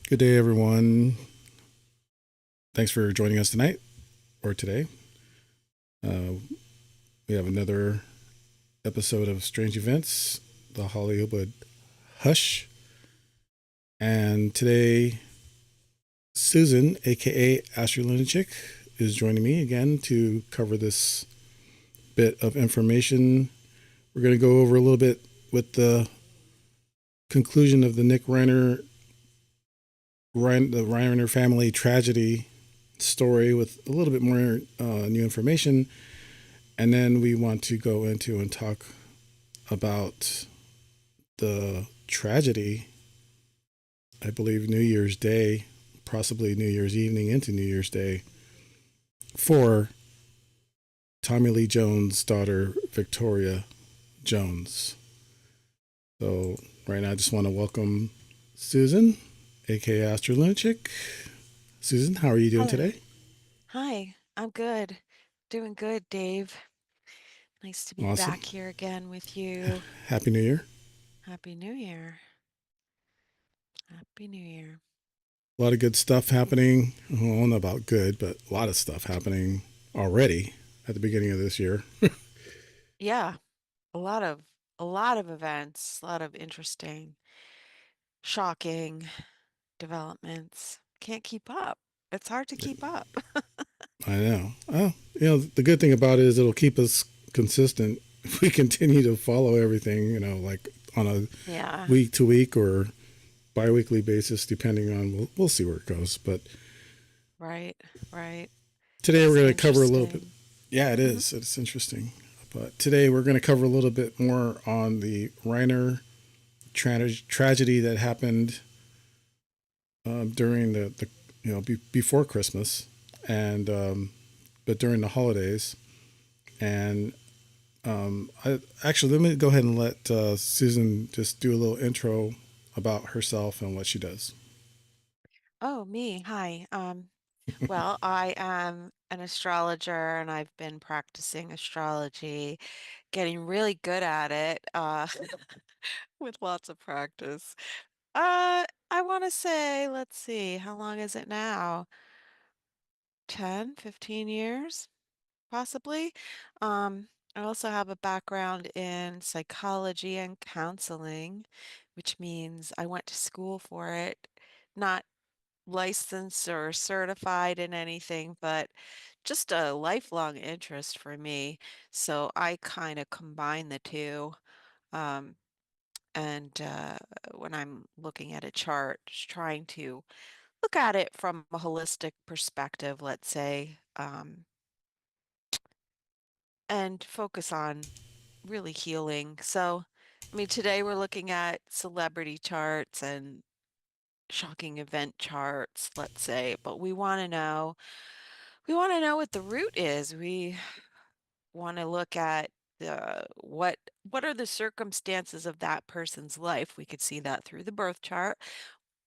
Good day, everyone. Thanks for joining us tonight or today. Uh, we have another episode of Strange Events, the Hollywood Hush. And today, Susan, aka Astro Lunatic, is joining me again to cover this bit of information. We're going to go over a little bit with the conclusion of the the Reiner family tragedy story with a little bit more new information. And then we want to go into and talk about the tragedy, I believe New Year's Day, possibly New Year's evening into New Year's Day, for Tommy Lee Jones' daughter, Victoria Jones. So, right now, I just want to welcome Susan, aka Astro Lunatic. Susan, how are you doing Hello. today? Hi, I'm good. Doing good, Dave. Nice to be Awesome. back here again with you. Happy New Year. Happy New Year. Happy New Year. A lot of good stuff happening. Well, I don't know about good, but a lot of stuff happening already at the beginning of this year. Yeah, a lot of a lot of events, a lot of interesting, shocking developments. Can't keep up. It's hard to keep up. I know. Oh, the good thing about it is it'll keep us consistent if we continue to follow everything, like on a Yeah, week to week or bi-weekly basis, depending on, we'll see where it goes. But right, right. today we're It's going to cover a little bit. interesting. Yeah, it Hmm. is. It's interesting. But today we're going to cover a little bit more on the Reiner tragedy that happened during the before Christmas and but during the holidays. And actually, let me go ahead and let Susan just do a little intro about herself and what she does. Oh, me. Hi. Well, I am an astrologer and I've been practicing astrology, getting really good at it, with lots of practice. I want to say, let's see, how long is it now? 10, 15 years, possibly. I also have a background in psychology and counseling, which means I went to school for it, not licensed or certified in anything, but just a lifelong interest for me. So I kind of combine the two. Um, and when I'm looking at a chart, just trying to look at it from a holistic perspective, let's say, and focus on really healing. So, I mean, today we're looking at celebrity charts and shocking event charts, let's say, but we want to know what the root is. We want to look at what are the circumstances of that person's life. We could see that through the birth chart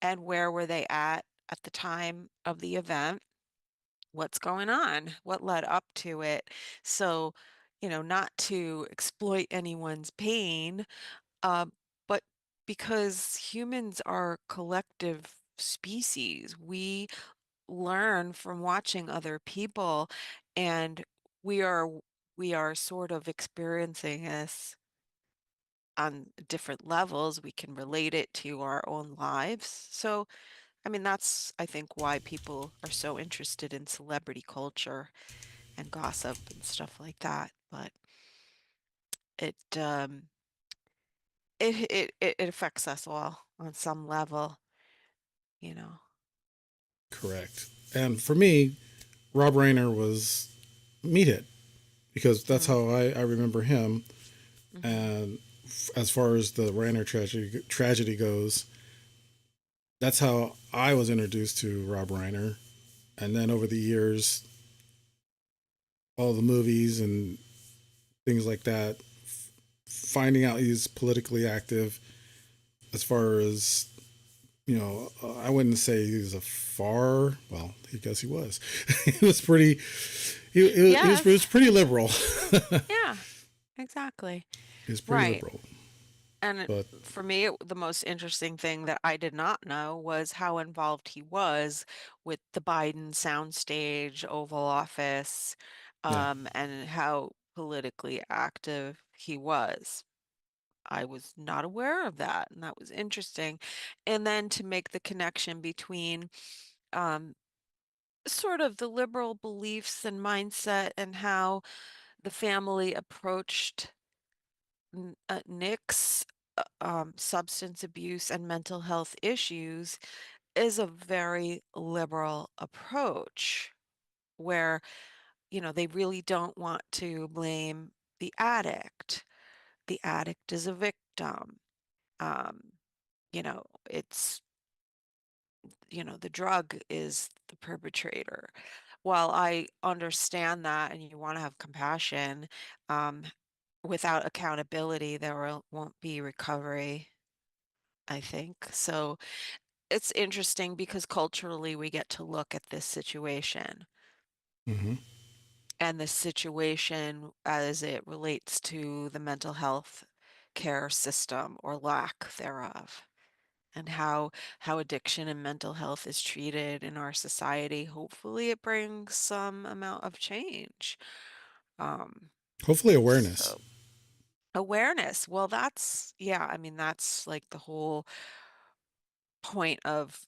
and where were they at the time of the event. What's going on? What led up to it? So, not to exploit anyone's pain, uh, but because humans are collective species, we learn from watching other people, and we are we are sort of experiencing this on different levels. We can relate it to our own lives. So, I mean, that's, I think, why people are so interested in celebrity culture and gossip and stuff like that. But it it affects us all on some level, you know. Correct. And for me, Rob Reiner was meathead because that's Hmm. how I remember him. Hmm. And as far as the Reiner tragedy goes, that's how I was introduced to Rob Reiner. And then over the years, all the movies and things like that, finding out he's politically active as far as, I wouldn't say he was a far, well, I guess he was. He was pretty, he was Yes. pretty liberal. Yeah, exactly. He was pretty Right. liberal. And But for me, the most interesting thing that I did not know was how involved he was with the Biden soundstage, Oval Office, yeah. and how politically active he was. I was not aware of that, and that was interesting. And then to make the connection between um, sort of the liberal beliefs and mindset and how the family approached Nick's substance abuse and mental health issues is a very liberal approach where, they really don't want to blame the addict. The addict is a victim. Um, it's, the drug is the perpetrator. While I understand that and you want to have compassion, um, without accountability, won't be recovery, I think. So it's interesting because culturally we get to look at this situation Hmm. and the situation as it relates to the mental health care system or lack thereof, and how addiction and mental health is treated in our society. Hopefully it brings some amount of change. Um, Hopefully, awareness. so awareness. Well, yeah, I mean, that's like the whole point of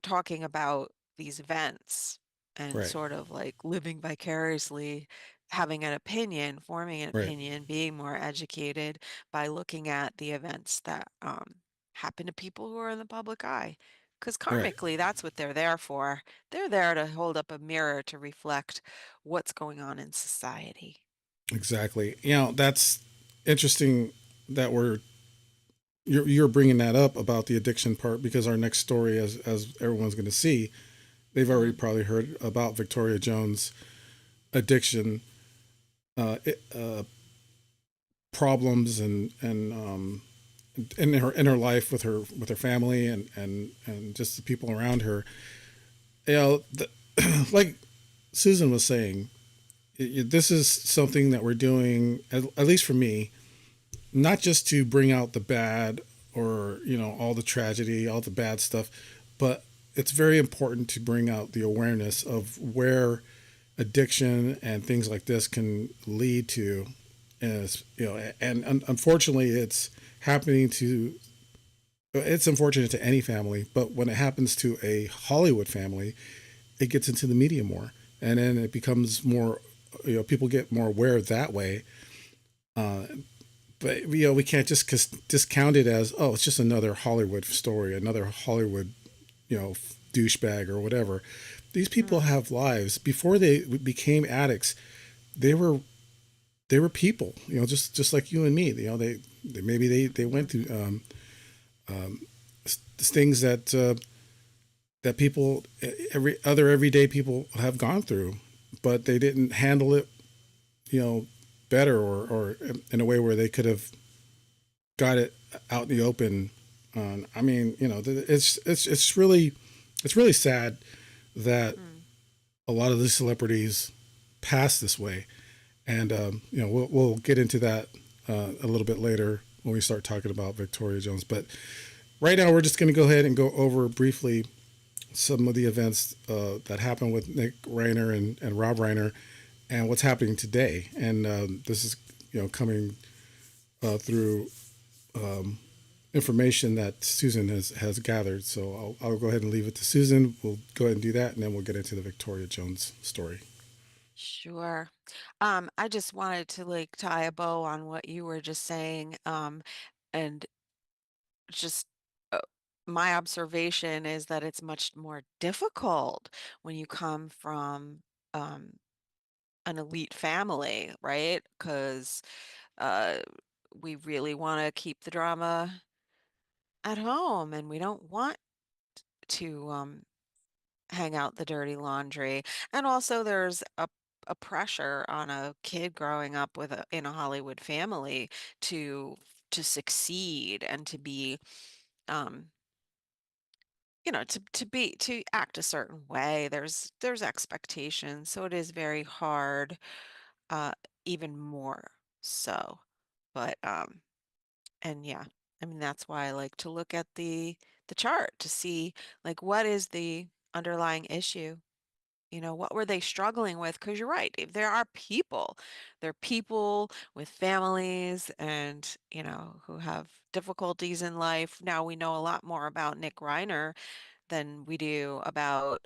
talking about these events and Right. sort of like living vicariously, having an opinion, forming an Right. opinion, being more educated by looking at the events that happen to people who are in the public eye. Because Right. karmically, that's what they're there for. They're there to hold up a mirror to reflect what's going on in society. Exactly. That's interesting that you're bringing that up about the addiction part, because our next story, as everyone's going to see, they've already Mm, probably heard about Victoria Jones' addiction problems, and in her life with her family, and just the people around her. Like Susan was saying, this is something that we're doing, at least for me, not just to bring out the bad, or all the tragedy, all the bad stuff, but it's very important to bring out the awareness of where addiction and things like this can lead to. As and unfortunately, happening to it's unfortunate to any family, but when it happens to a Hollywood family, it gets into the media more, and then it becomes more, people get more aware that way. uh, but we can't just discount it as, oh, it's just another Hollywood story, another Hollywood, douchebag or whatever. These people mm, have lives. Before they became addicts, they were people, just like you and me. They maybe they went mhm, through things that people, every other everyday people have gone through, but they didn't handle it, you know, better, or in a way where they could have got it out in the open. I mean, it's really sad that mm. a lot of these celebrities pass this way, and we'll get into that a little bit later when we start talking about Victoria Jones. But right now, we're just going to go ahead and go over briefly some of the events that happened with Nick Reiner and Rob Reiner, and what's happening today. And this is coming through information that Susan has gathered. So I'll go ahead and leave it to Susan. We'll go ahead and do that, and then we'll get into the Victoria Jones story. Sure. I just wanted to like tie a bow on what you were just saying. And just uh, my observation is that it's much more difficult when you come from um, an elite family, right? Because uh, we really want to keep the drama at home and we don't want to hang out the dirty laundry. And also there's a pressure on a kid growing up in a Hollywood family to to succeed and to be um to act a certain way. There's expectations, so it is very hard, uh even more so. But and yeah. I mean, that's why I like to look at the chart to see like what is the underlying issue. You know, what were they struggling with? Because you're right, there are people. There are people with families and, you know, who have difficulties in life. Now we know a lot more about Nick Reiner than we do about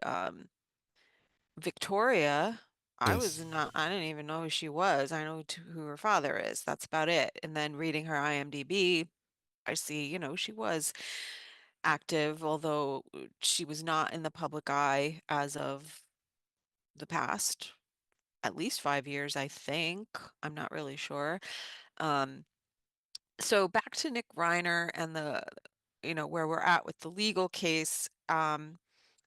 Victoria. Yes. I didn't even know who she was. I know who her father is. That's about it. And then reading her IMDb, I see, you know, she was active, although she was not in the public eye as of the past at least 5 years, I think. I'm not really sure. Um, so back to Nick Reiner and you know, where we're at with the legal case.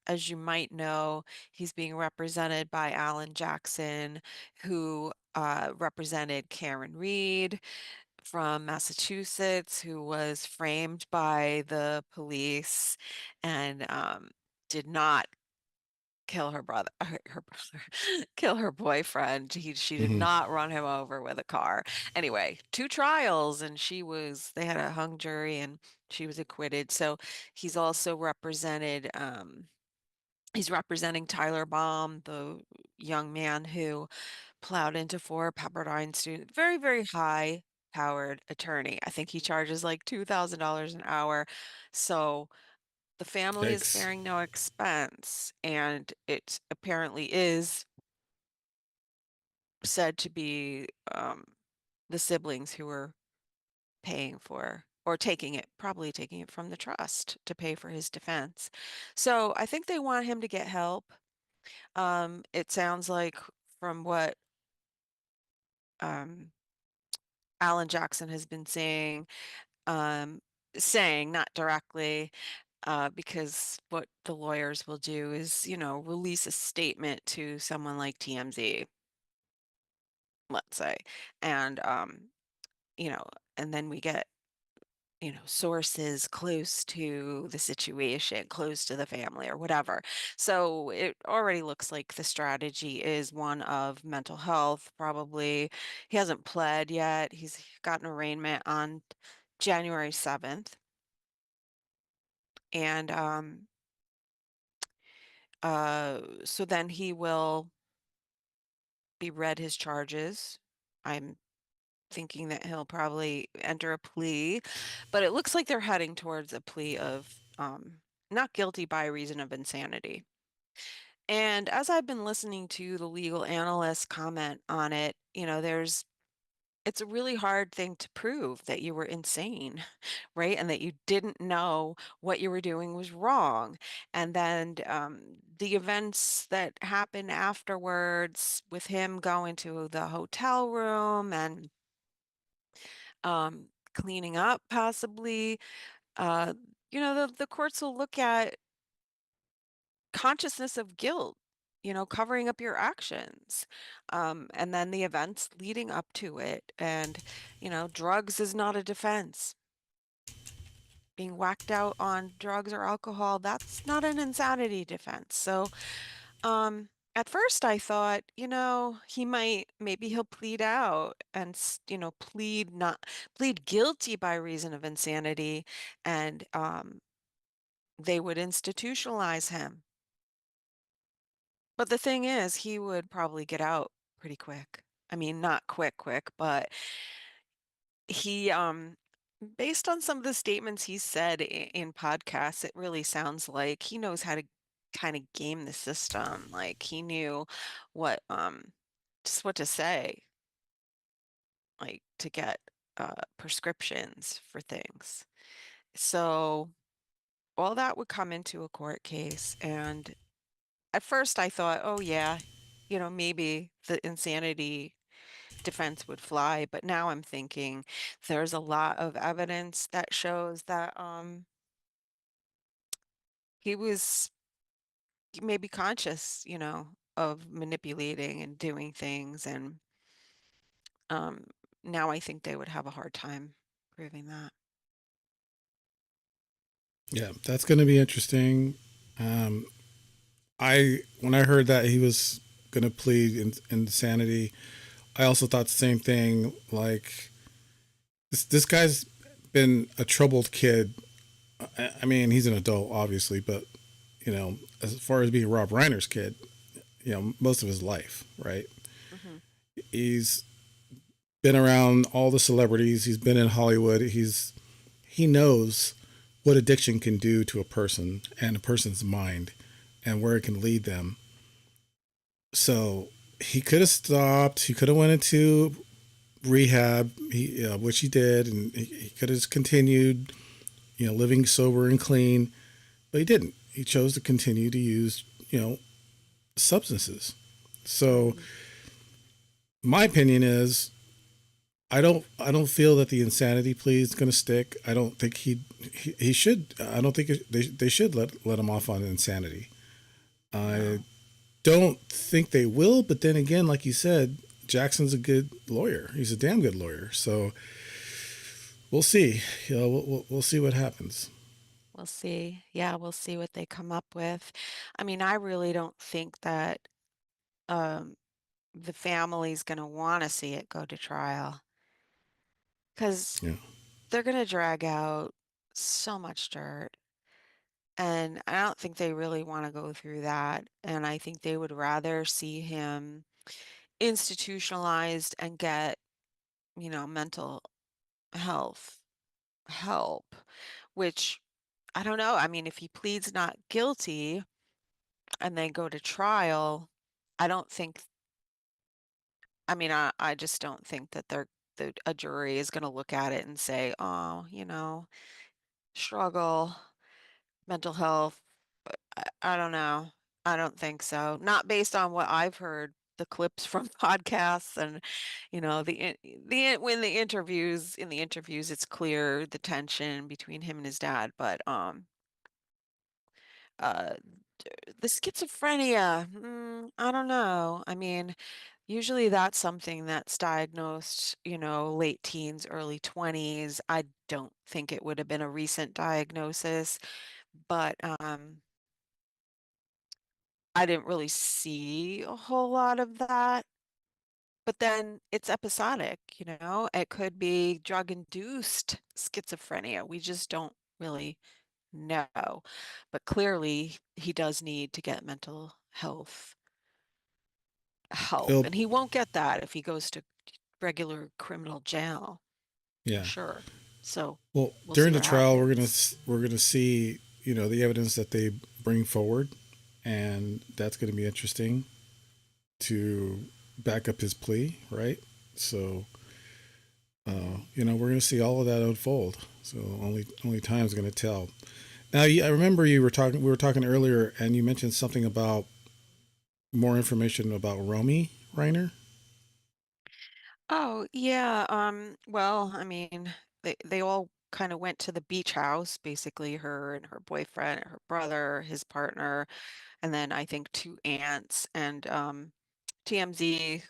As you might know, he's being represented by Alan Jackson, who represented Karen Reed from Massachusetts, who was framed by the police and did not kill her brother, her brother, kill her boyfriend. She did Hmm. not run him over with a car. Anyway, two trials, and they had a hung jury, and she was acquitted. So he's also represented. He's representing Tyler Baum, the young man who plowed into four Pepperdine students. Very, very high powered attorney. I think he charges like $2,000 an hour. So the family is Yikes. sparing no expense, and it apparently is said to be the siblings who are paying for or taking it, probably taking it from the trust to pay for his defense. So I think they want him to get help. It sounds like from what um, Alan Jackson has been um, saying, not directly, because what the lawyers will do is, you know, release a statement to someone like TMZ, let's say, and you know, and then we get, you know, sources close to the situation, close to the family or whatever. So it already looks like the strategy is one of mental health, probably. He hasn't pled yet. He's got an arraignment on January 7th. And so then he will be read his charges. I'm thinking that he'll probably enter a plea, but it looks like they're heading towards a plea of not guilty by reason of insanity. And as I've been listening to the legal analysts comment on it, you know, it's a really hard thing to prove that you were insane, right? And that you didn't know what you were doing was wrong. And then the events that happened afterwards with him going to the hotel room and cleaning up possibly. Uh, you know, the courts will look at consciousness of guilt, you know, covering up your actions, and then the events leading up to it. And, you know, drugs is not a defense. Being whacked out on drugs or alcohol, that's not an insanity defense. So, at first I thought, you know, maybe he'll plead out and, you know, plead guilty by reason of insanity, and they would institutionalize him. But the thing is, he would probably get out pretty quick. I mean, not quick, quick, but he, based on some of the statements he said in podcasts, it really sounds like he knows how to kind of game the system. Like he knew what, just what to say, like to get prescriptions for things. So all that would come into a court case. And at first I thought, oh yeah, you know, maybe the insanity defense would fly. But now I'm thinking there's a lot of evidence that shows that he was maybe conscious, you know, of manipulating and doing things. And um, now I think they would have a hard time proving that. Yeah, that's going to be interesting. Um, I when I heard that he was going to plead insanity, I also thought the same thing. Like this guy's been a troubled kid. I mean, he's an adult, obviously, but as far as being Rob Reiner's kid, most of his life, right? Mhm. He's been around all the celebrities. He's been in Hollywood. He knows what addiction can do to a person and a person's mind, and where it can lead them. So he could have stopped. He could have went into rehab, which he did, and he could have continued, living sober and clean, but he didn't. He chose to continue to use, substances. So Mhm. my opinion is, I don't feel that the insanity plea is going to stick. I don't think he should. I don't think they should let him off on insanity. I No. don't think they will, but then again, like you said, Jackson's a good lawyer. He's a damn good lawyer. So we'll see. We'll see what happens. We'll see. Yeah, we'll see what they come up with. I mean, I really don't think that um the family's going to want to see it go to trial because Yeah. they're going to drag out so much dirt. And I don't think they really want to go through that. And I think they would rather see him institutionalized and get, mental health help, which I don't know. I mean, if he pleads not guilty and then go to trial, I don't think, I mean, I just don't think that a jury is going to look at it and say, oh, struggle, mental health. I don't know. I don't think so. Not based on what I've heard, the clips from podcasts and, when the interviews, it's clear the tension between him and his dad. But uh, the schizophrenia, I don't know. I mean, usually that's something that's diagnosed, late teens, early 20s. I don't think it would have been a recent diagnosis, but I didn't really see a whole lot of that. But then it's episodic, It could be drug-induced schizophrenia. We just don't really know. But clearly, he does need to get mental health help, It'll, and he won't get that if he goes to regular criminal jail, for yeah. sure. So, Well, we'll see during the what trial, happens. we're gonna see the evidence that they bring forward, and that's going to be interesting to back up his plea, right? So Mhm. we're going to see all of that unfold. So only time's going to tell. Now, I remember we were talking earlier, and you mentioned something about more information about Romy Reiner. Oh, yeah, well, I mean, they all kind of went to the beach house, basically her and her boyfriend, her brother, his partner, and then I think two aunts, and TMZ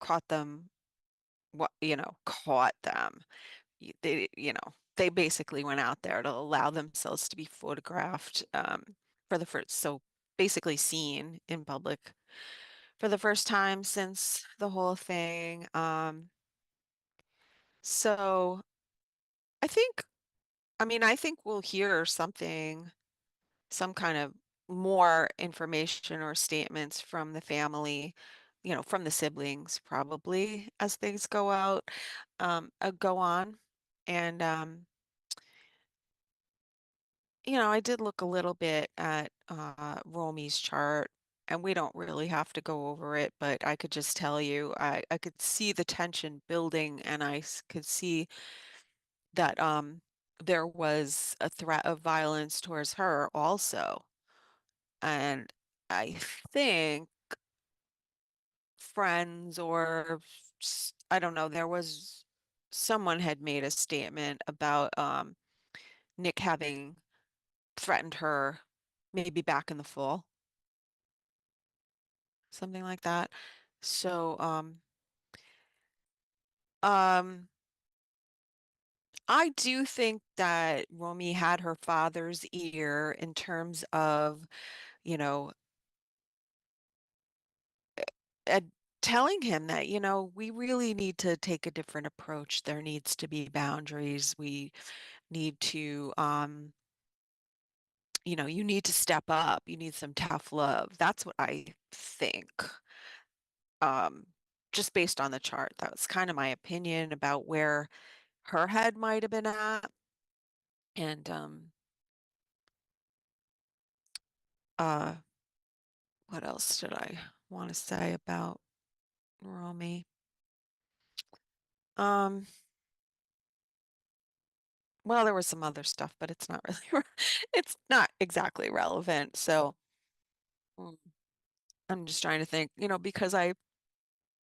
caught them, caught them. They basically went out there to allow themselves to be photographed for the first, so basically seen in public for the first time since the whole thing. So I think, I think we'll hear something, some kind of more information or statements from the family, from the siblings probably as things go on. And, I did look a little bit at Romy's chart, and we don't really have to go over it, but I could just tell you, I could see the tension building, and could see that there was a threat of violence towards her also. And I think friends or I don't know, there was someone had made a statement about Nick having threatened her maybe back in the fall, something like that. So um I do think that Romy had her father's ear in terms of, you know, telling him that, we really need to take a different approach. There needs to be boundaries. We need to, you need to step up. You need some tough love. That's what I think. Um, just based on the chart. That was kind of my opinion about where her head might have been at. And uh what else did I want to say about Romy? Um, well, there was some other stuff, but it's not really it's not exactly relevant. So mm, I'm just trying to think, because I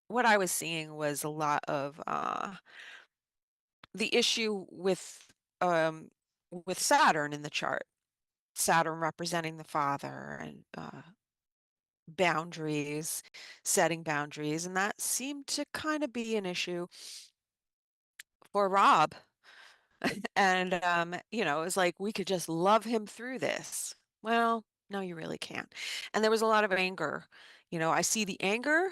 what I was seeing was a lot of the issue um with Saturn in the chart. Saturn representing the father and boundaries, setting boundaries, and that seemed to kind of be an issue for Rob. And it was like we could just love him through this. Well, no, you really can't. And there was a lot of anger. I see the anger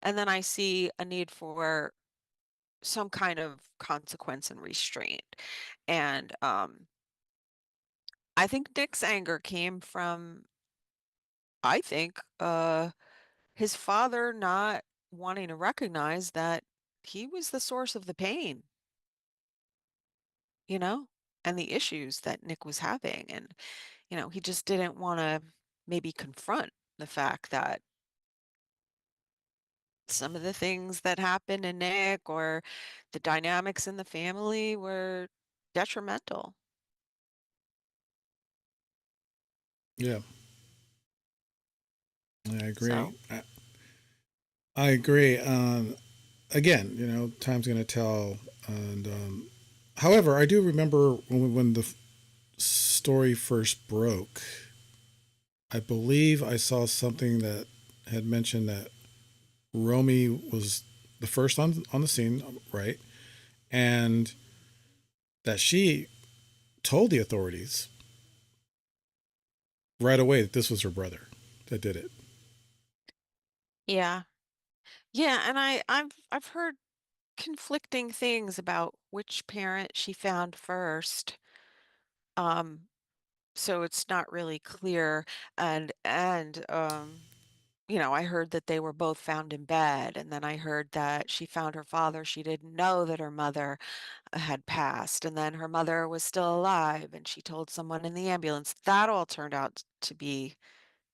and then I see a need for some kind of consequence and restraint. And I think Nick's anger came from, I think, his father not wanting to recognize that he was the source of the pain, you know, and the issues that Nick was having. And, he just didn't want to maybe confront the fact that some of the things that happened in Nick or the dynamics in the family were detrimental. Yeah, I agree. So, I agree. Again, time's going to tell. And however, I do remember when the story first broke. I believe I saw something that had mentioned that Romy was the first on the scene, right? And that she told the authorities right away that this was her brother that did it. yeah. Yeah, and I've heard conflicting things about which parent she found first. Um, so it's not really clear. And I heard that they were both found in bed, and then I heard that she found her father. She didn't know that her mother had passed, and then her mother was still alive, and she told someone in the ambulance. That all turned out to be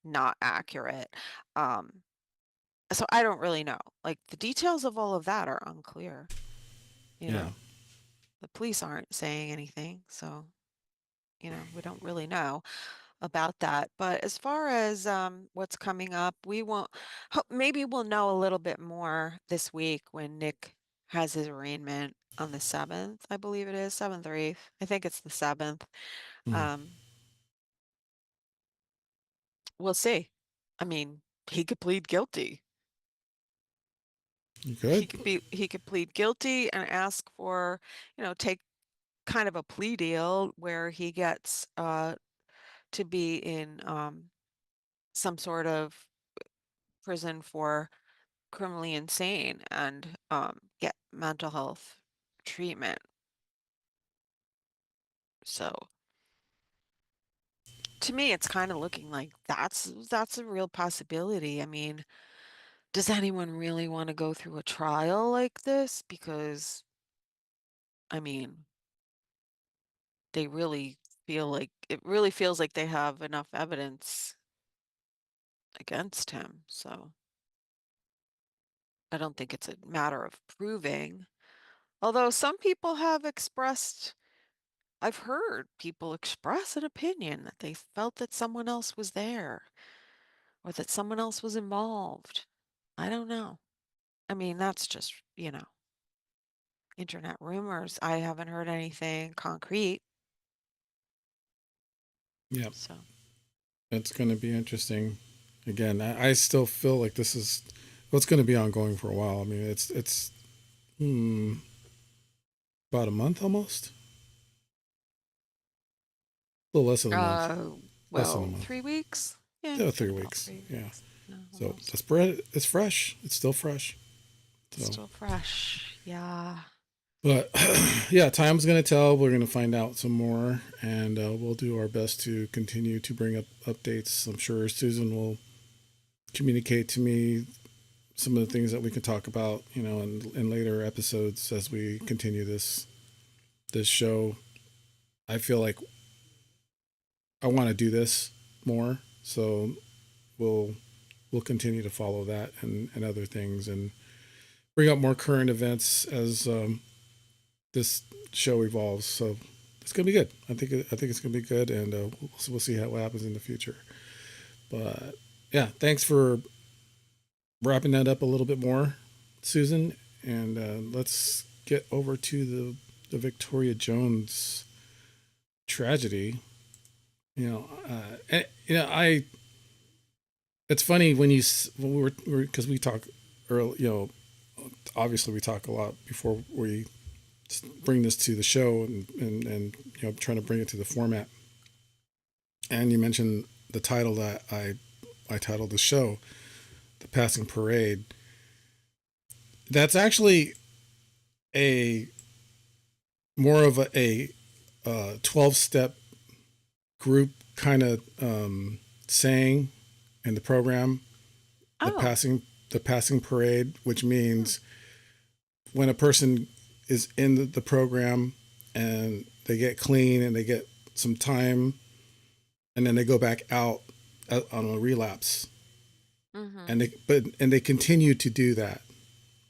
not accurate. Um, so I don't really know. Like the details of all of that are unclear, you Yeah, know. The police aren't saying anything, so we don't really know about that. But as far as what's coming up, we won't. Maybe we'll know a little bit more this week when Nick has his arraignment on the 7th, I believe it is, 7th or 8th. I think it's the 7th. mm. Um, we'll see. I mean, he could plead guilty. You good? He could plead guilty and ask for, take kind of a plea deal where he gets to be in some sort of prison for criminally insane and get mental health treatment. So to me, it's kind of looking like that's a real possibility. I mean, does anyone really want to go through a trial like this? Because I mean, they really feel like it really feels like they have enough evidence against him. So I don't think it's a matter of proving. Although some people have expressed I've heard people express an opinion that they felt that someone else was there or that someone else was involved. I don't know. I mean, that's just, internet rumors. I haven't heard anything concrete. Yeah, So, it's going to be interesting. Again, I still feel like this is what's going to be ongoing for a while. I mean, it's hmm, about a month almost, a little less than a month, uh, less than a well, month. 3 weeks? Yeah, Yeah, been three about weeks. three Yeah, weeks. So the Almost. spread is fresh. It's still fresh. So, Still fresh. Yeah. but yeah, time's gonna tell. We're gonna find out some more, and we'll do our best to continue to bring up updates. I'm sure Susan will communicate to me some of the things that we can talk about, in later episodes as we continue this show. I feel like I want to do this more, so we'll we'll continue to follow that and other things and bring up more current events as this show evolves. So it's gonna be good. I think it's gonna be good, and we'll see what happens in the future. But yeah, thanks for wrapping that up a little bit more, Susan, and let's get over to the Victoria Jones tragedy. I. It's funny when because we talk early. Obviously we talk a lot before we bring this to the show and trying to bring it to the format. And you mentioned the title that I titled the show, "The Passing Parade." That's actually a more of a 12-step group kind of saying in the program, the Oh. passing parade, which Hmm. means when a person is in the program and they get clean and they get some time and then they go back out on a relapse Mm-hmm. and they continue to do that.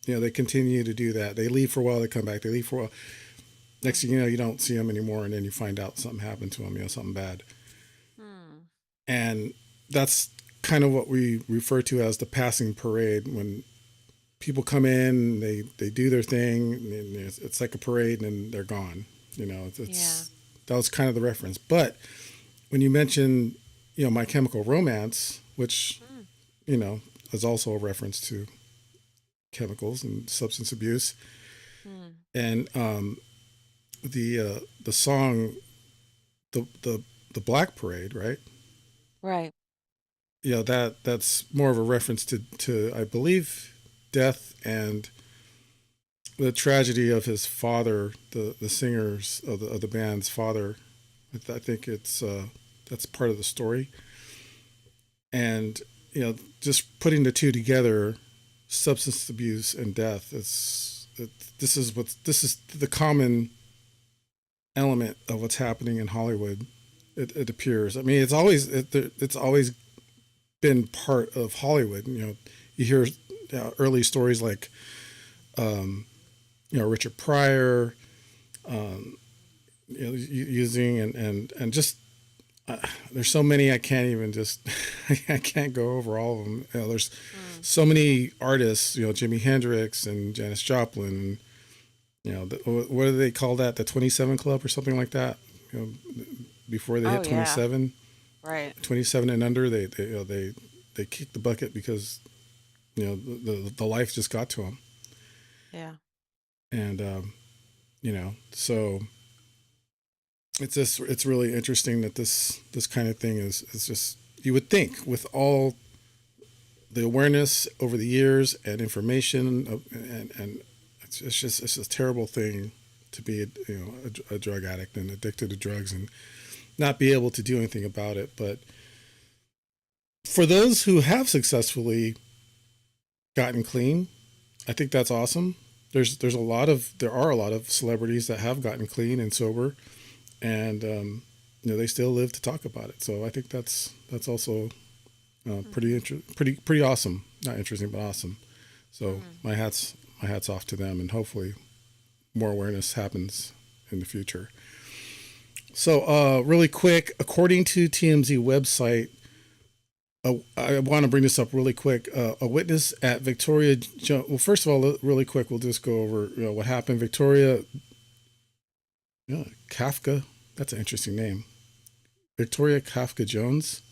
They continue to do that. They leave for a while, they come back, they leave for a while. Next thing you know, you don't see them anymore, and then you find out something happened to them, something bad. Hmm. And that's kind of what we refer to as the passing parade. When people come in, they do their thing, and it's like a parade, and then they're gone. Yeah. That was kind of the reference. But when you mention, My Chemical Romance, which Hmm. you know is also a reference to chemicals and substance abuse, Hmm. and the song, the Black Parade, right? Right. That's more of a reference to I believe death and the tragedy of his father, the singers of the band's father. I think it's that's part of the story, and just putting the two together, substance abuse and death. This is the common element of what's happening in Hollywood. It appears. I mean, it's always been part of Hollywood. You hear early stories like Richard Pryor, um, using and just there's so many I can't even just I can't go over all of them. There's Hmm. so many artists, Jimi Hendrix and Janis Joplin, and what do they call that? The 27 Club or something like that. Before they Oh hit yeah. 27, Right. 27 and under, they kick the bucket because the life just got to them, Yeah. and so it's really interesting that this kind of thing is just, you would think, with all the awareness over the years and information and it's a terrible thing to be a drug addict and addicted to drugs and not be able to do anything about it. But for those who have successfully gotten clean, I think that's awesome. There are a lot of celebrities that have gotten clean and sober, and they still live to talk about it. So I think that's also Mm-hmm. pretty awesome. Not interesting, but awesome. So Hmm. my hats off to them, and hopefully more awareness happens in the future. So really quick, according to TMZ website, I want to bring this up really quick. A witness at Victoria. Well, first of all, really quick, we'll just go over what happened. Victoria Kafka. That's an interesting name. Victoria Kafka Jones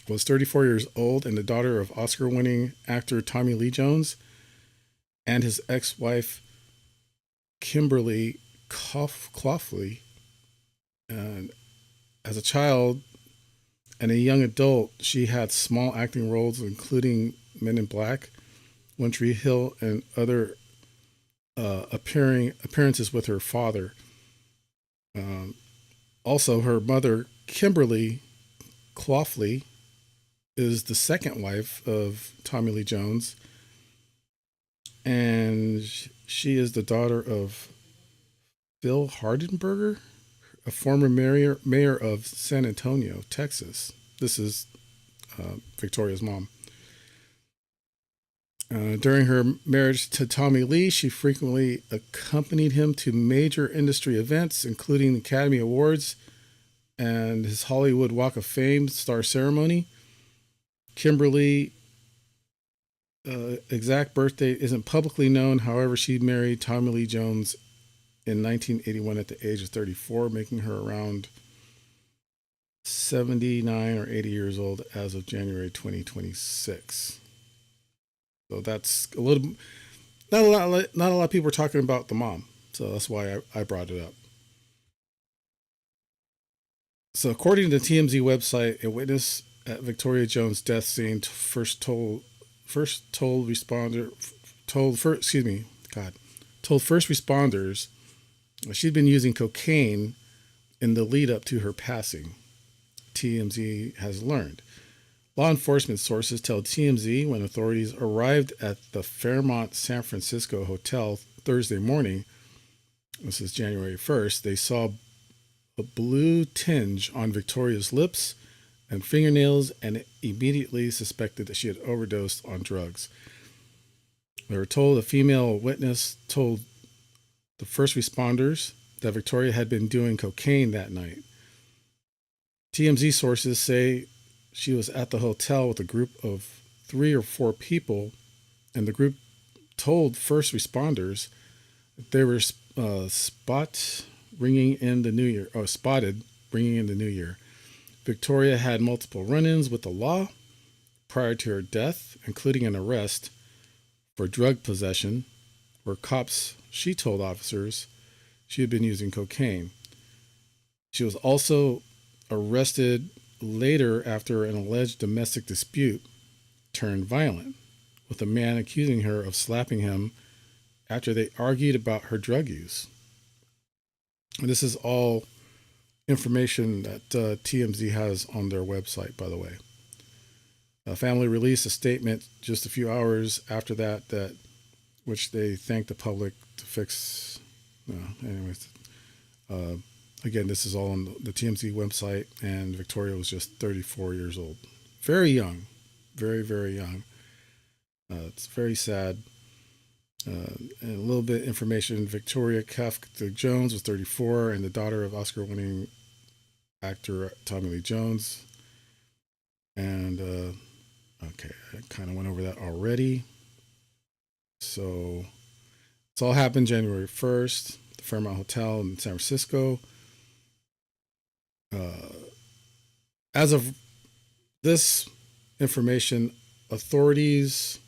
was 34 years old and the daughter of Oscar-winning actor Tommy Lee Jones and his ex-wife Kimberly Claufley. And as a child, And a young adult, she had small acting roles, including Men in Black, One Tree Hill, and other appearances with her father. Um, Also, her mother, Kimberly Clawley, is the second wife of Tommy Lee Jones, and she is the daughter of Phil Hardenberger, a former mayor of San Antonio, Texas. This is Victoria's mom. During her marriage to Tommy Lee, she frequently accompanied him to major industry events, including the Academy Awards and his Hollywood Walk of Fame star ceremony. Kimberly exact birthday isn't publicly known. However, she married Tommy Lee Jones in 1981 at the age of 34, making her around 79 or 80 years old as of January 2026. So that's a little, not a lot of people are talking about the mom. So that's why I brought it up. So according to the TMZ website, a witness at Victoria Jones' death scene first told responder told first excuse me God told first responders she'd been using cocaine in the lead up to her passing. TMZ has learned. Law enforcement sources tell TMZ when authorities arrived at the Fairmont San Francisco hotel Thursday morning, this is January 1st, they saw a blue tinge on Victoria's lips and fingernails and immediately suspected that she had overdosed on drugs. They were told a female witness told the first responders that Victoria had been doing cocaine that night. TMZ sources say she was at the hotel with a group of 3 or 4 people, and the group told first responders that they were spotted bringing in the new year. Victoria had multiple run-ins with the law prior to her death, including an arrest for drug possession, where she told officers she had been using cocaine. She was also arrested later after an alleged domestic dispute turned violent, with a man accusing her of slapping him after they argued about her drug use. And this is all information that TMZ has on their website, by the way. The family released a statement just a few hours after that which they thanked the public to fix. Anyways, uh, again, this is all on the TMZ website, and Victoria was just 34 years old. Very young. Very, very young. It's very sad. And a little bit of information. Victoria Cuff Jones was 34 and the daughter of Oscar-winning actor Tommy Lee Jones. And, okay, I kind of went over that already. So, it's all happened January 1st, the Fairmont Hotel in San Francisco. As of this information, authorities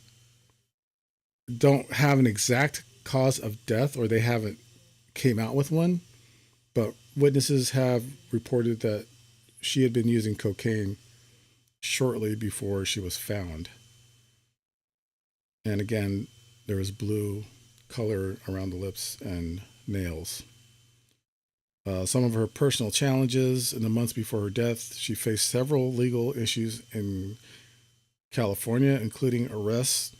don't have an exact cause of death, or they haven't came out with one, but witnesses have reported that she had been using cocaine shortly before she was found. And again, there was blue color around the lips and nails. Some of her personal challenges in the months before her death, she faced several legal issues in California, including arrests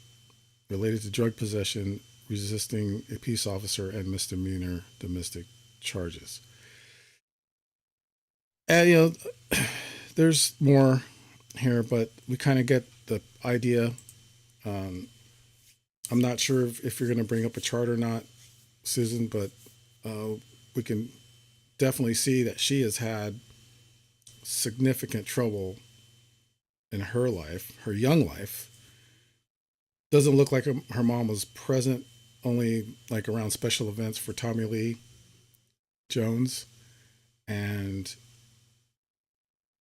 related to drug possession, resisting a peace officer, and misdemeanor domestic charges. And, there's more here, but we kind of get the idea. Um, I'm not sure if you're going to bring up a chart or not, Susan, but we can definitely see that she has had significant trouble in her life, her young life. Doesn't look like her mom was present only like around special events for Tommy Lee Jones. And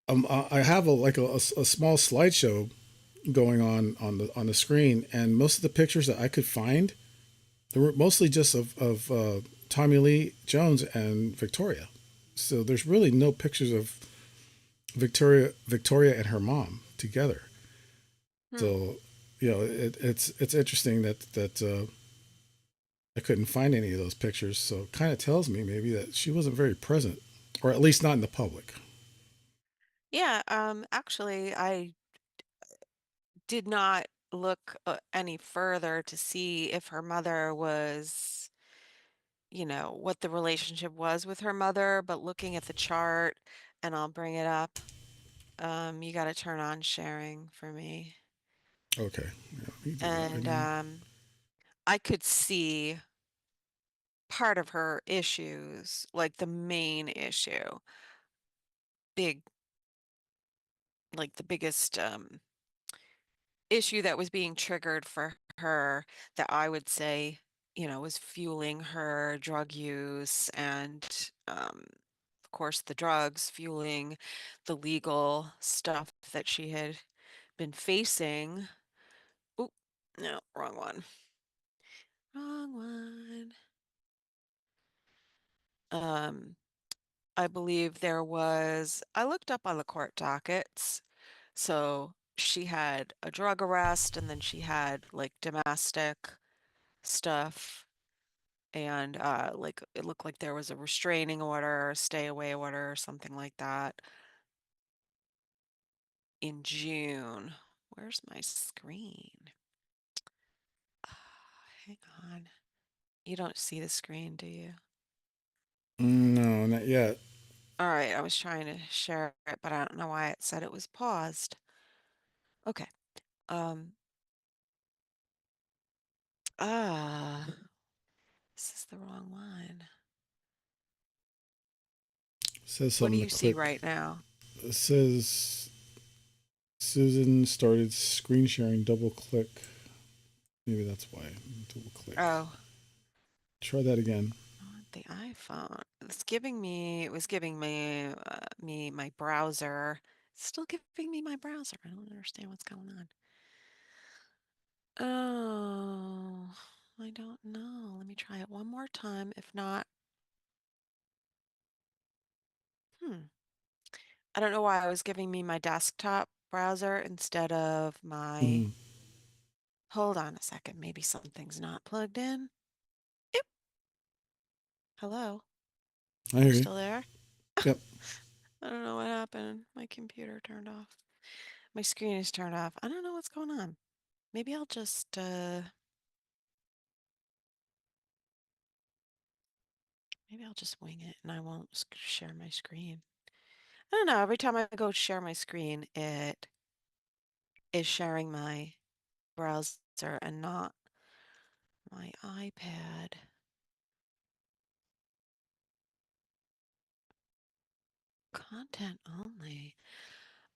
I have a small slideshow going on the screen, and most of the pictures that I could find, they were mostly just of Tommy Lee Jones and Victoria. So there's really no pictures of Victoria and her mom together. Hmm. So, it's interesting that I couldn't find any of those pictures. So, it kind of tells me maybe that she wasn't very present, or at least not in the public. Yeah, actually, I did not look any further to see if her mother was, what the relationship was with her mother, but looking at the chart, and I'll bring it up. You got to turn on sharing for me. Okay, yeah, let me do that right And now. I could see part of her issues, like the main issue, big, like the biggest issue that was being triggered for her that I would say, was fueling her drug use and, of course, the drugs fueling the legal stuff that she had been facing. Oop, no, wrong one. Wrong one. Um, I believe I looked up on the court dockets. So she had a drug arrest and then she had like domestic stuff. And like it looked like there was a restraining order or a stay away order or something like that in June. Where's my screen? Hang on. You don't see the screen, do you? No, not yet. All right, I was trying to share it, but I don't know why it said it was paused. Okay. Um, ah, this is the wrong one. It says What do something to you see click. right now? It says Susan started screen sharing. Double click. Maybe that's why. Double click. Oh, Try that again. on the iPhone. It was giving me my browser. It's still giving me my browser. I don't understand what's going on. Oh, I don't know. Let me try it one more time. If not, hmm. I don't know why it was giving me my desktop browser instead of my. Mm, Hold on a second. Maybe something's not plugged in. Yep. Hello. I hear You you. still there? Yep. I don't know what happened. My computer turned off. My screen is turned off. I don't know what's going on. Maybe I'll just wing it and I won't share my screen. I don't know. Every time I go share my screen, it is sharing my browser and not my iPad. Content only.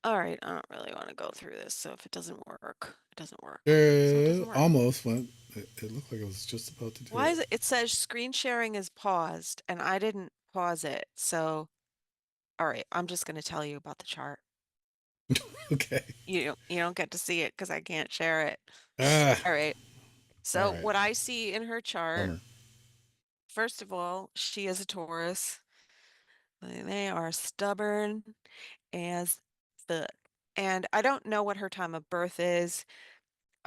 All right, I don't really want to go through this, so if it doesn't work, it doesn't work. So it doesn't work. Almost went. It looked like it was just about to do Why it. is it? It says screen sharing is paused, and I didn't pause it. So, all right, I'm just going to tell you about the chart. Okay. You don't get to see it because I can't share it. Ah. All right. All So right. what I see in her chart, Bummer. first of all, she is a Taurus. They are stubborn as the, and I don't know what her time of birth is,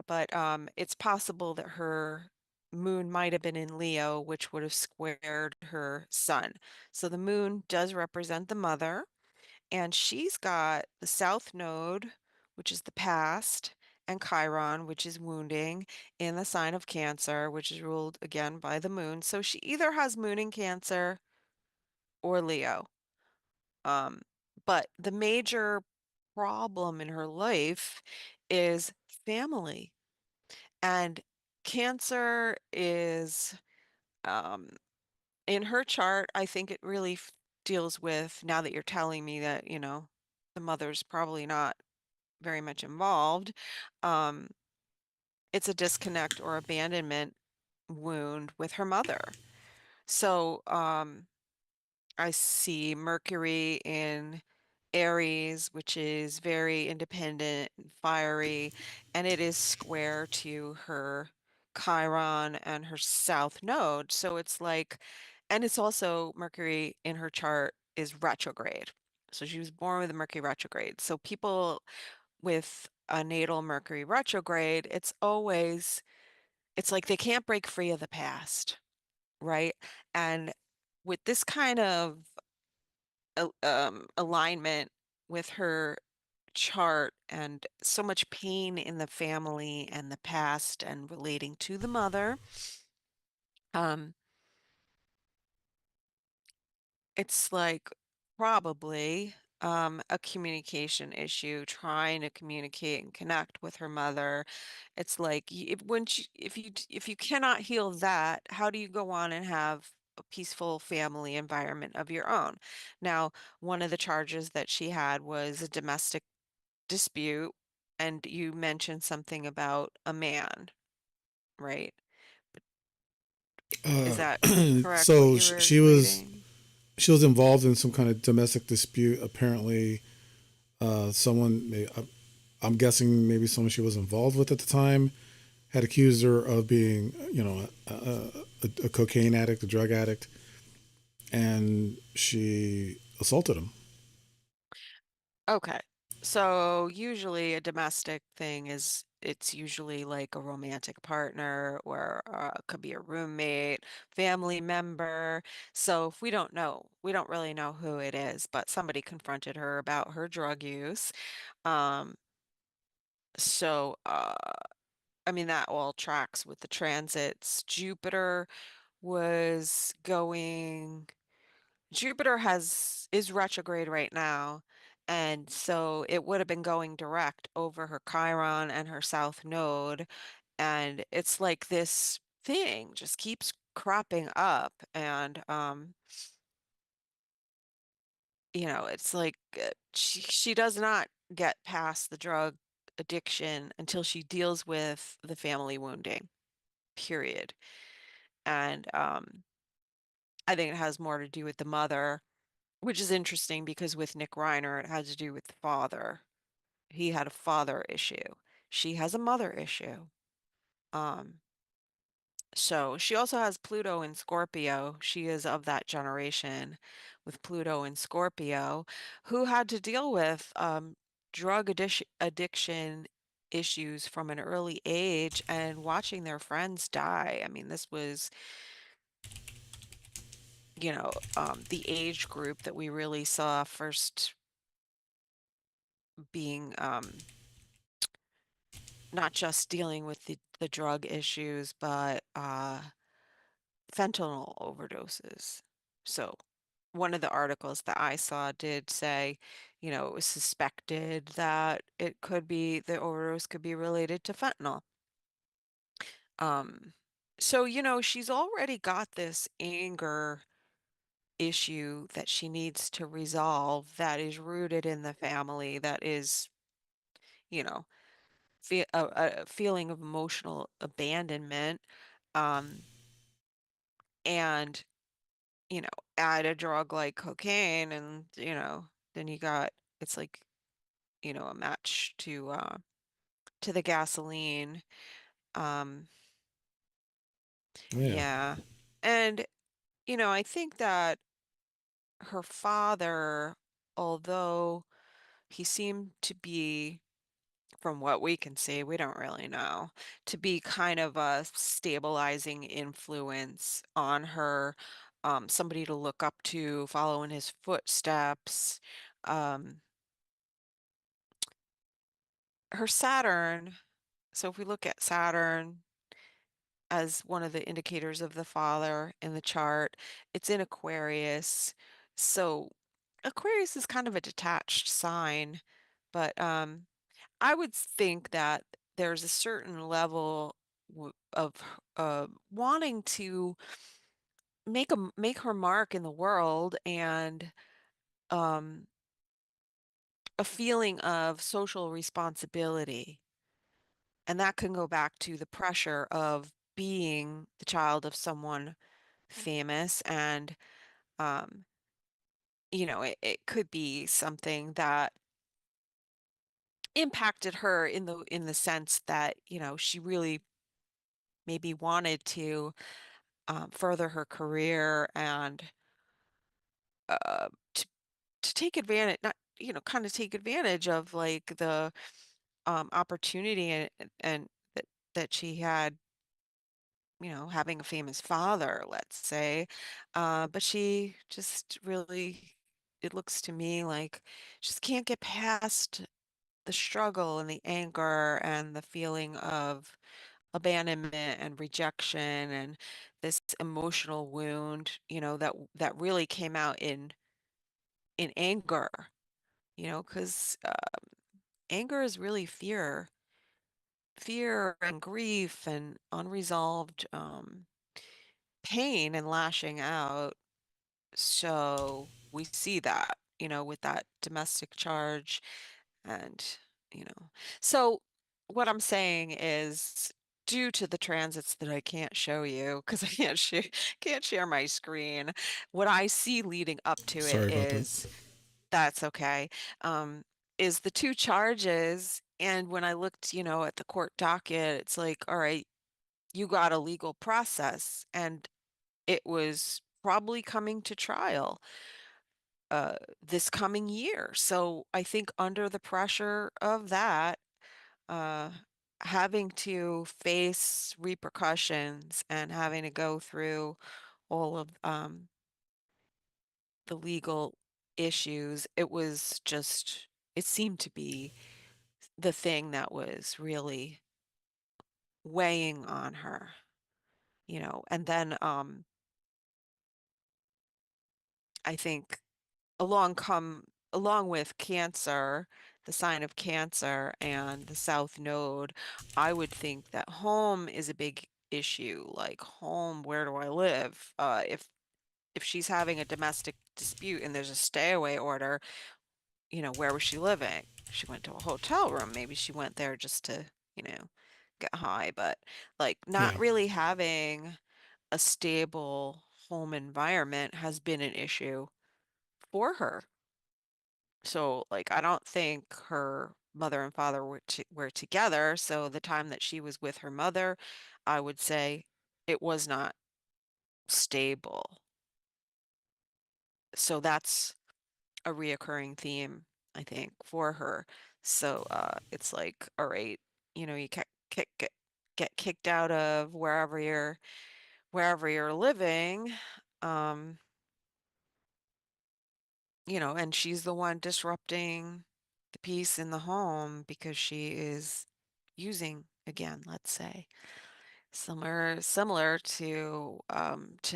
but it's possible that her moon might have been in Leo, which would have squared her sun. So the moon does represent the mother, and she's got the South Node, which is the past, and Chiron, which is wounding, in the sign of Cancer, which is ruled again by the moon. So she either has moon in Cancer or Leo. Um, but the major problem in her life is family. And Cancer is, um, in her chart, I think it really deals with, now that you're telling me that, the mother's probably not very much involved, um, it's a disconnect or abandonment wound with her mother. So, I see Mercury in Aries, which is very independent and fiery, and it is square to her Chiron and her South Node. So it's like, and it's also Mercury in her chart is retrograde. So she was born with a Mercury retrograde. So people with a natal Mercury retrograde, it's like they can't break free of the past, right? And with this kind of alignment with her chart and so much pain in the family and the past and relating to the mother, um, it's like probably a communication issue, trying to communicate and connect with her mother. It's like if you cannot heal that, how do you go on and have a peaceful family environment of your own? Now, one of the charges that she had was a domestic dispute, and you mentioned something about a man, right? Is Uh, that correct what so you were she reading? was involved in some kind of domestic dispute. Apparently, someone I'm guessing maybe someone she was involved with at the time had accused her of being, a cocaine addict, a drug addict, and she assaulted him. Okay. So usually a domestic thing is it's usually like a romantic partner or could be a roommate, family member. So if we don't really know who it is, but somebody confronted her about her drug use. Um, so I mean that all tracks with the transits. Was going Jupiter is retrograde right now, and so it would have been going direct over her Chiron and her South Node, and it's like this thing just keeps cropping up, and it's like she does not get past the drug addiction until she deals with the family wounding, period. And I think it has more to do with the mother. Which is interesting because with Nick Reiner, it had to do with the father. He had a father issue. She has a mother issue. Um, so she also has Pluto in Scorpio. She is of that generation with Pluto in Scorpio, who had to deal with addiction issues from an early age and watching their friends die. I mean, this was, the age group that we really saw first being not just dealing with the drug issues, but fentanyl overdoses. So one of the articles that I saw did say, it was suspected that the overdose could be related to fentanyl. Um, so, she's already got this anger issue that she needs to resolve that is rooted in the family, that is, you know, a feeling of emotional abandonment. Um, and, you know, add a drug like cocaine and, then it's like, a match to the gasoline. Um, Yeah. yeah. And, I think that her father, although he seemed to be, from what we can see, we don't really know, to be kind of a stabilizing influence on her, somebody to look up to, follow in his footsteps. Um, her Saturn, so if we look at Saturn as one of the indicators of the father in the chart, it's in Aquarius. So Aquarius is kind of a detached sign, but I would think that there's a certain level of wanting to make her mark in the world and um, a feeling of social responsibility. And that can go back to the pressure of being the child of someone famous. And, um, it could be something that impacted her in the sense that, she really maybe wanted to further her career and uh, to to take advantage, not, kind of take advantage of like the opportunity and that she had, having a famous father, let's say. But she just really, it looks to me like, just can't get past the struggle and the anger and the feeling of abandonment and rejection and this emotional wound, that really came out in anger, because anger is really fear and grief and unresolved pain and lashing out. So we see that, with that domestic charge and, you know. So what I'm saying is, due to the transits that I can't show you because I can't share my screen, what I see leading up to it Sorry about that. is, that's okay, um, is the 2 charges, and when I looked, at the court docket, it's like, "All right, you got a legal process," and it was probably coming to trial, this coming year. So I think under the pressure of that, uh, having to face repercussions and having to go through all of, the legal issues, it seemed to be the thing that was really weighing on her, and then, I think along with cancer, the sign of cancer and the South Node, I would think that home is a big issue. Like, home, where do I live? If she's having a domestic dispute and there's a stay away order, where was she living? She went to a hotel room. Maybe she went there just to, you know, get high, but like, not Yeah. really having a stable home environment has been an issue for her. So, like, I don't think her mother and father were together, so the time that she was with her mother, I would say it was not stable. So that's a reoccurring theme, I think, for her. So, it's like, all right, you get kicked out of wherever you're living, um, and she's the one disrupting the peace in the home because she is using again, let's say. Similar to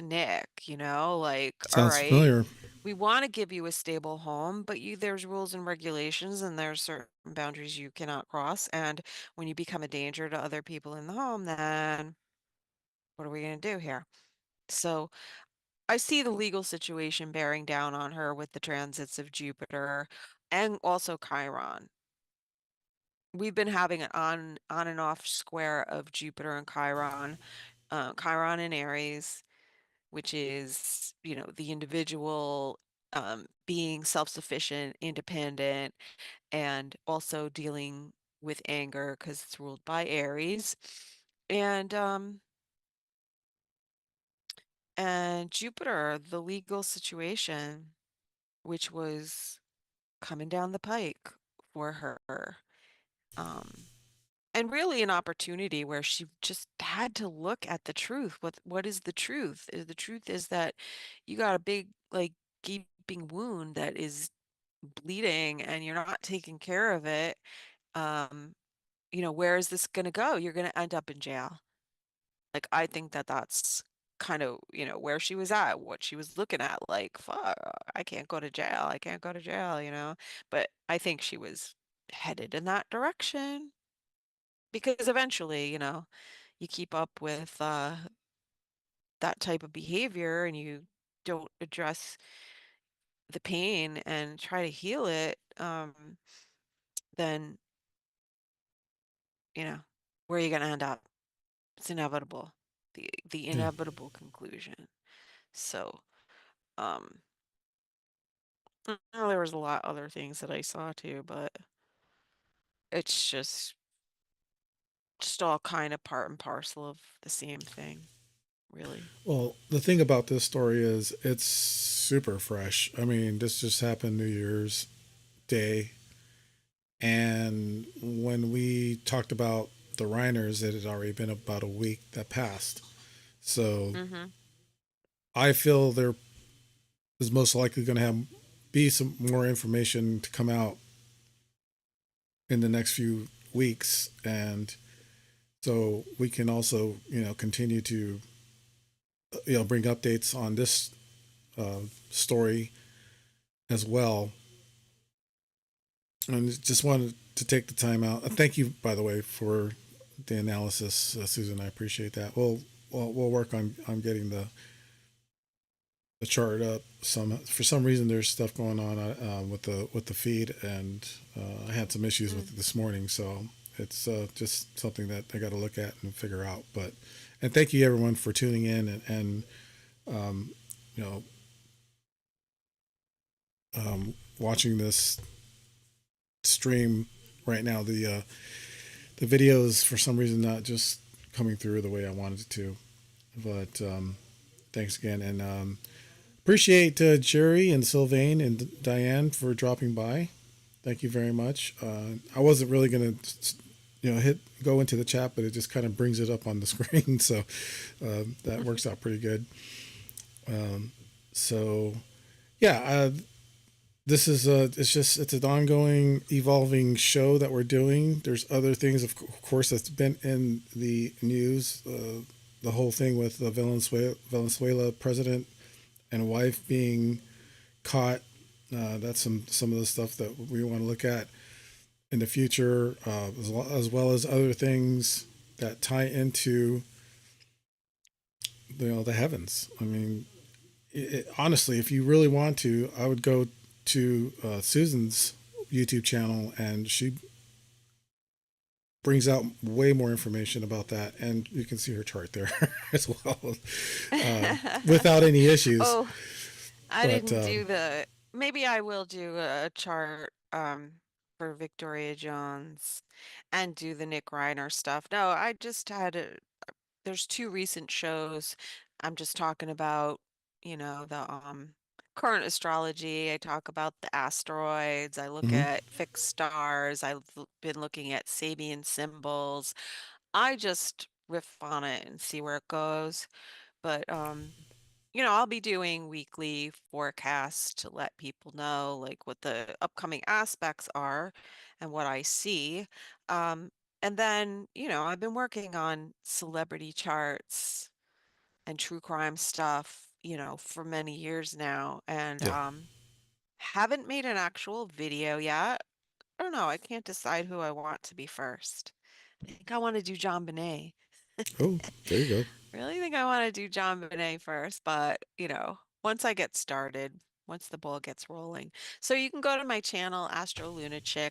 Nick, like, all Sounds right, familiar. we want to give you a stable home, but there's rules and regulations and there's certain boundaries you cannot cross. And when you become a danger to other people in the home, then what are we going to do here? So I see the legal situation bearing down on her with the transits of Jupiter and also Chiron. We've been having an on and off square of Jupiter and Chiron, Chiron in Aries, which is, the individual, being self-sufficient, independent, and also dealing with anger because it's ruled by Aries. And Jupiter, the legal situation, which was coming down the pike for her. Um, and really an opportunity where she just had to look at the truth. What is the truth? The truth is that you got a big, like, gaping wound that is bleeding and you're not taking care of it. Um, where is this going to go? You're going to end up in jail. Like, I think that that's kind of, where she was at, what she was looking at, like, fuck, I can't go to jail. I can't go to jail. But I think she was headed in that direction because eventually, you keep up with that type of behavior and you don't address the pain and try to heal it, then, you know, where are you going to end up? It's inevitable. The Yeah. inevitable conclusion. So, um, there was a lot other things that I saw too, but it's just all kind of part and parcel of the same thing. really. Well, the thing about this story is it's super fresh. I mean, this just happened New Year's Day. And when we talked about the Reiners, it had already been about a week that passed. So Mhm. I feel there is most likely going to have be some more information to come out in the next few weeks, and so we can also continue to bring updates on this uh, story as well. And just wanted to take the time out. Thank you, by the way, for the analysis, Susan. I appreciate that. We'll work on getting the chart up. Some for some reason there's stuff going on with the feed, and I had some issues with Mm. it this morning. So it's just something that I got to look at and figure out. But and thank you everyone for tuning in and um, you know watching this stream right now. The videos for some reason not just coming through the way I wanted it to. But thanks again, and appreciate Jerry and Sylvain and Diane for dropping by. Thank you very much. I wasn't really gonna, hit go into the chat, but it just kind of brings it up on the screen, so that works out pretty good. Um, so yeah, this is it's an ongoing, evolving show that we're doing. There's other things, of course, that's been in the news. The whole thing with the Venezuela president and wife being caught. That's some of the stuff that we want to look at in the future, as well as other things that tie into the heavens. I mean, honestly, if you really want to, I would go to Susan's YouTube channel, and she brings out way more information about that, and you can see her chart there as well, without any issues. Oh, I But didn't do the maybe I will do a chart for Victoria Jones and do the Nick Reiner stuff. No, I just had there's two recent shows. I'm just talking about, the current astrology. I talk about the asteroids. I look mhm, at fixed stars. Been looking at Sabian symbols. I just riff on it and see where it goes. But I'll be doing weekly forecasts to let people know like what the upcoming aspects are and what I see. Um, and then, I've been working on celebrity charts and true crime stuff, for many years now, and yeah. haven't made an actual video yet. I don't know. I can't decide who I want to be first. I think I want to do John Bonet. Oh, there you go. Really think I want to do John Bonet first, but once I get started, once the ball gets rolling. So you can go to my channel, Astro Lunachick,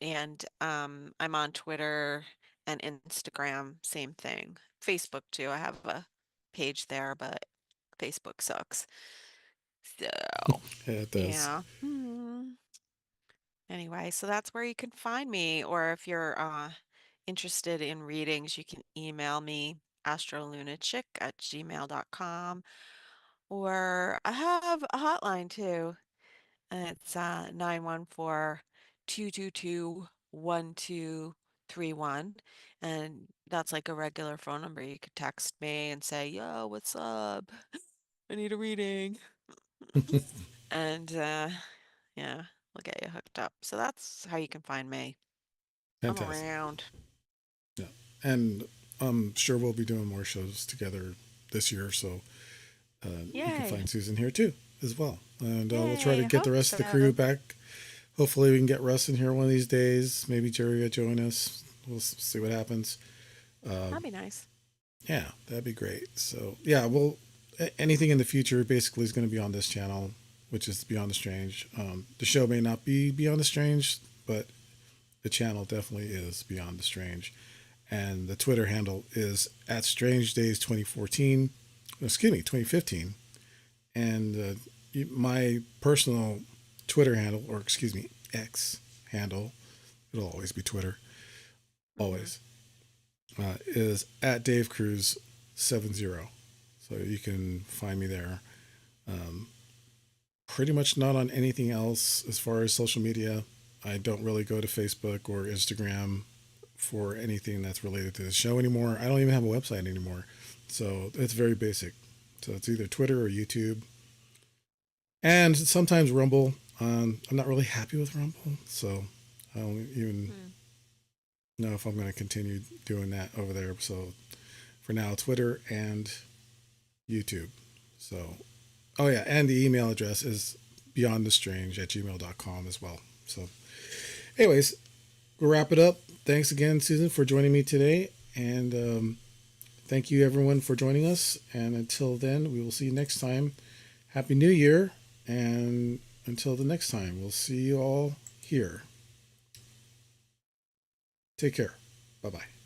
and I'm on Twitter and Instagram, same thing. Facebook too. I have a page there, but Facebook sucks. So Yeah, it does. yeah. Anyway, so that's where you can find me, or if you're interested in readings, you can email me astrolunachick@gmail.com, or I have a hotline too, and it's 914-222-1231, and that's like a regular phone number. You could text me and say, "Yo, what's up? I need a reading." And yeah, we'll get you hooked up. So that's how you can find me. I'm Fantastic. around. Yeah, and I'm sure we'll be doing more shows together this year, so you can Yay. find Susan here too as well, and we'll try to Yay. I get the hope rest of the crew so. back. Hopefully, we can get Russ in here one of these days. Maybe Jerry will join us. We'll see what happens. That'd be nice. Yeah, that'd be great. So yeah, well, anything in the future basically is going to be on this channel, which is Beyond the Strange. The show may not be Beyond the Strange, but the channel definitely is Beyond the Strange. And the Twitter handle is at Strange Days 2014. Excuse me, 2015. And my personal Twitter handle, or excuse me, X handle, it'll always be Twitter, Mm-hmm. always, is at Dave Cruz 70. So you can find me there. Pretty much not on anything else as far as social media. I don't really go to Facebook or Instagram for anything that's related to the show anymore. I don't even have a website anymore. So it's very basic. So it's either Twitter or YouTube. And sometimes Rumble. I'm not really happy with Rumble. So I don't even Hmm. know if I'm going to continue doing that over there. So for now, Twitter and YouTube. So, oh yeah, and the email address is beyondthestrange@gmail.com as well. So, anyways, we'll wrap it up. Thanks again, Susan, for joining me today. And thank you, everyone, for joining us. And until then, we will see you next time. Happy New Year. And until the next time, we'll see you all here. Take care. Bye bye.